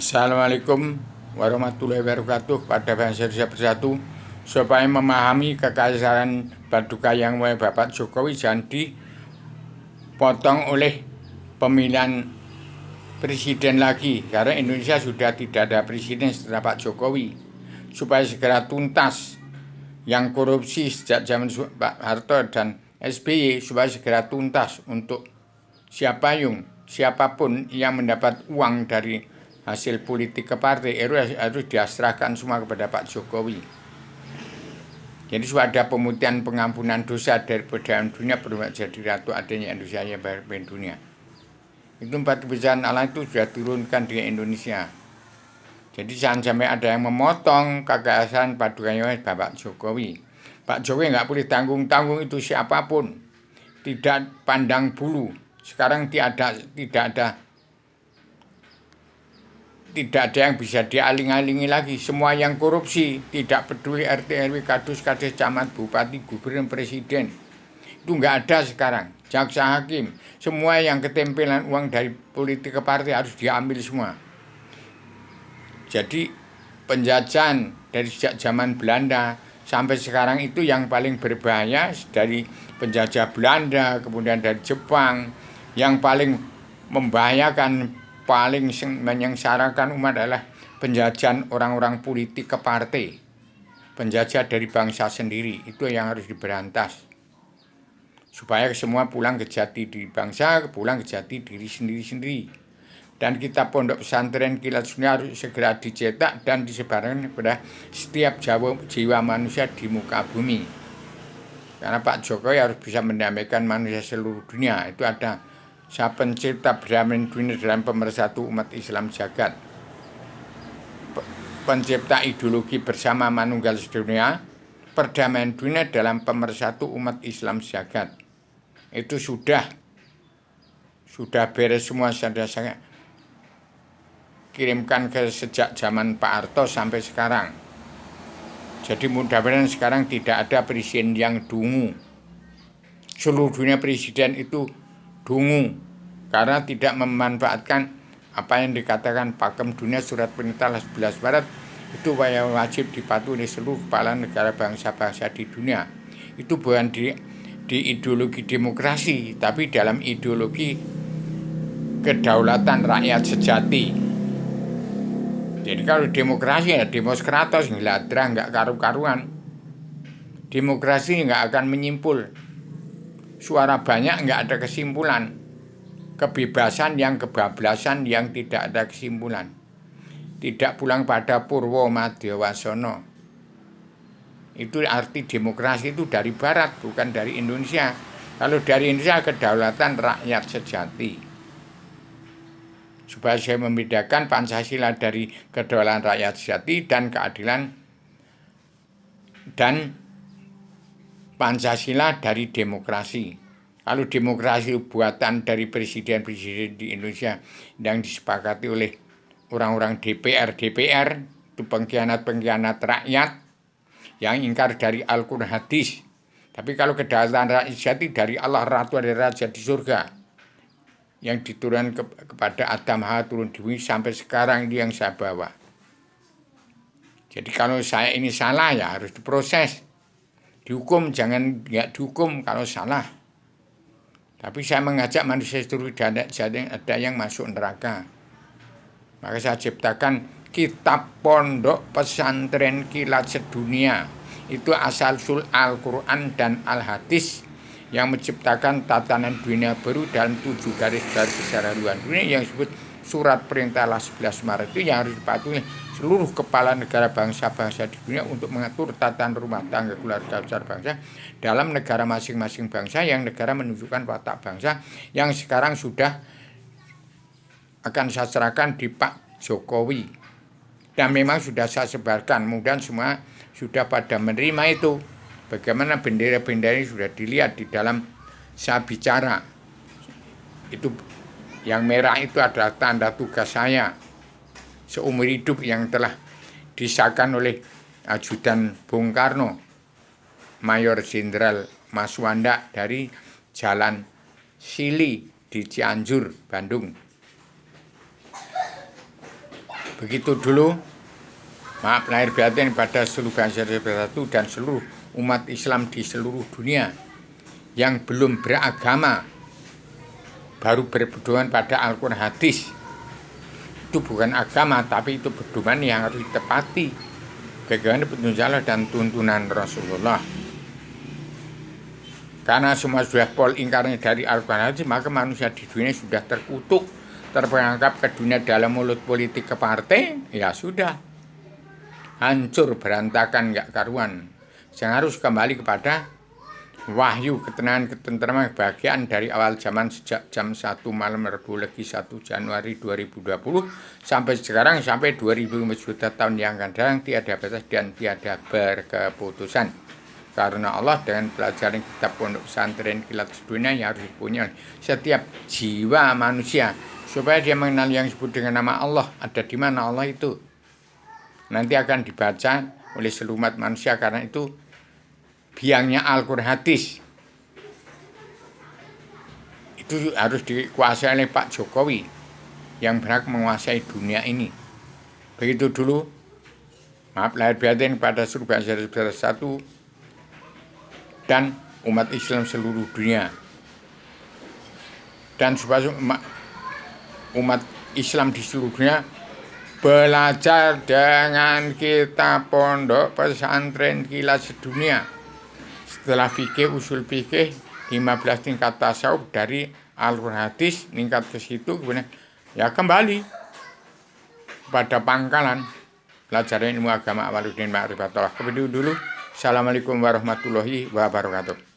Assalamualaikum warahmatullahi wabarakatuh. Pada bangsa Indonesia bersatu, supaya memahami kekaisaran Paduka yang mulai Bapak Jokowi jangan dipotong oleh pemilihan presiden lagi, karena Indonesia sudah tidak ada presiden setelah Pak Jokowi. Supaya segera tuntas yang korupsi sejak zaman Pak Harto dan SBY, supaya segera tuntas untuk siapapun yang mendapat uang dari hasil politik ke partai harus diserahkan semua kepada Pak Jokowi. Jadi sudah ada pemutihan pengampunan dosa dari perdamaian dunia berubah jadi ratu adanya Indonesia yang berpemimpin dunia. Itu 4 kebijakan Allah itu sudah turunkan di Indonesia. Jadi jangan sampai ada yang memotong kekayaan Padukanya Bapak Jokowi. Pak Jokowi nggak boleh tanggung-tanggung itu siapapun, tidak pandang bulu. Sekarang tidak ada yang bisa dialing-alingi lagi. Semua yang korupsi, tidak peduli RT, RW, kadus, kades, camat, bupati, gubernur, presiden, itu nggak ada sekarang. Jaksa, hakim, semua yang ketempelan uang dari politik ke partai harus diambil semua. Jadi penjajahan dari sejak zaman Belanda sampai sekarang itu yang paling berbahaya dari penjajah Belanda, kemudian dari Jepang, yang paling membahayakan, paling menyengsarakan umat adalah penjajahan orang-orang politik ke partai, penjajah dari bangsa sendiri. Itu yang harus diberantas supaya semua pulang ke jati diri bangsa, pulang ke jati diri sendiri-sendiri. Dan kita pondok pesantren Kilat Sunnah harus segera dicetak dan disebarkan kepada setiap jiwa manusia di muka bumi. Karena Pak Jokowi harus bisa mendamaikan manusia seluruh dunia. Itu ada Sang Pencipta perdamaian dunia dalam pemersatu umat Islam jagat. Pencipta ideologi bersama manunggal sedunia, perdamaian dunia dalam pemersatu umat Islam jagat. Itu sudah beres semua. Saya kirimkan ke sejak zaman Pak Harto sampai sekarang. Jadi mudah-mudahan sekarang tidak ada presiden yang dungu. Seluruh dunia presiden itu dungu karena tidak memanfaatkan apa yang dikatakan Pakem Dunia Surat Perintah 11 Maret itu wajib dipatuhi oleh seluruh kepala negara bangsa-bangsa di dunia. Itu bukan di ideologi demokrasi, tapi dalam ideologi kedaulatan rakyat sejati. Jadi kalau demokrasi ya Demoskratos, ngeladra, nggak karu-karuan. Demokrasi nggak akan menyimpul. Suara banyak nggak ada kesimpulan. Kebebasan yang kebablasan yang tidak ada kesimpulan. Tidak pulang pada Purwo Madyawasono. Itu arti demokrasi itu dari Barat, bukan dari Indonesia. Kalau dari Indonesia kedaulatan rakyat sejati. Supaya saya membedakan Pancasila dari kedaulatan rakyat sejati dan keadilan, dan Pancasila dari demokrasi. Kalau demokrasi buatan dari presiden-presiden di Indonesia yang disepakati oleh orang-orang DPR itu pengkhianat-pengkhianat rakyat yang ingkar dari Al-Quran hadis. Tapi kalau kedaulatan rakyat sejati dari Allah, Ratu dari Raja di surga, yang diturunkan kepada Adam Hawa turun di bumi sampai sekarang ini yang saya bawa. Jadi kalau saya ini salah ya harus diproses, dihukum, jangan nggak dihukum kalau salah. Tapi saya mengajak manusia seluruh ada yang masuk neraka. Maka saya ciptakan kitab pondok pesantren Kilat Sedunia. Itu asal-usul Al-Quran dan Al-Hadis yang menciptakan tatanan dunia baru dalam 7 garis besar haluan dunia yang disebut Surat Perintah 11 Maret itu yang harus dipatuhi seluruh kepala negara bangsa-bangsa di dunia untuk mengatur tatanan rumah tangga keluarga besar bangsa dalam negara masing-masing bangsa, yang negara menunjukkan watak bangsa yang sekarang sudah akan saya serahkan di Pak Jokowi. Dan memang sudah saya sebarkan, mudah semua sudah pada menerima itu. Bagaimana bendera-bendera ini sudah dilihat di dalam saya bicara. Itu yang merah itu adalah tanda tugas saya seumur hidup yang telah disahkan oleh ajudan Bung Karno, Mayor Jenderal Maswanda dari Jalan Sili di Cianjur, Bandung. Begitu dulu, maaf lahir batin pada seluruh bangsa bersatu dan seluruh umat Islam di seluruh dunia yang belum beragama, baru berpedoman pada Al-Quran hadis. Itu bukan agama, tapi itu pedoman yang harus ditepati bagaimana petunjuk Allah dan tuntunan Rasulullah. Karena semua sudah pol ingkarnya dari Al-Quran hadis, maka manusia di dunia sudah terkutuk, terperangkap ke dunia dalam mulut politik ke partai, ya sudah hancur berantakan nggak karuan. Yang harus kembali kepada wahyu, ketenangan, ketentraman, kebahagiaan dari awal zaman sejak jam 1 malam Rabu Legi 1 Januari 2020 sampai sekarang, sampai 2000 juta tahun yang akan datang, tiada batas dan tiada berkeputusan. Karena Allah dengan pelajaran kitab pondok pesantren kilat sedunia yang harus dipunyai setiap jiwa manusia supaya dia mengenal yang disebut dengan nama Allah. Ada di mana Allah itu? Nanti akan dibaca oleh seluruh umat manusia, karena itu biangnya Al-Quran hadis. Itu harus dikuasai oleh Pak Jokowi yang berhak menguasai dunia ini. Begitu dulu, maaf lahir batin pada seluruh bangsa bersatu dan umat Islam seluruh dunia. Dan supaya umat Islam di seluruh dunia belajar dengan kitab pondok pesantren kilat sedunia. Setelah fikih, usul fikih, 15 tingkat tasawuf dari Al-Quran hadis, meningkat ke situ, kemudian ya kembali pada pangkalan pelajaran ilmu agama Awaluddin Ma'rifatullah. Kemudian dulu, Assalamualaikum warahmatullahi wabarakatuh.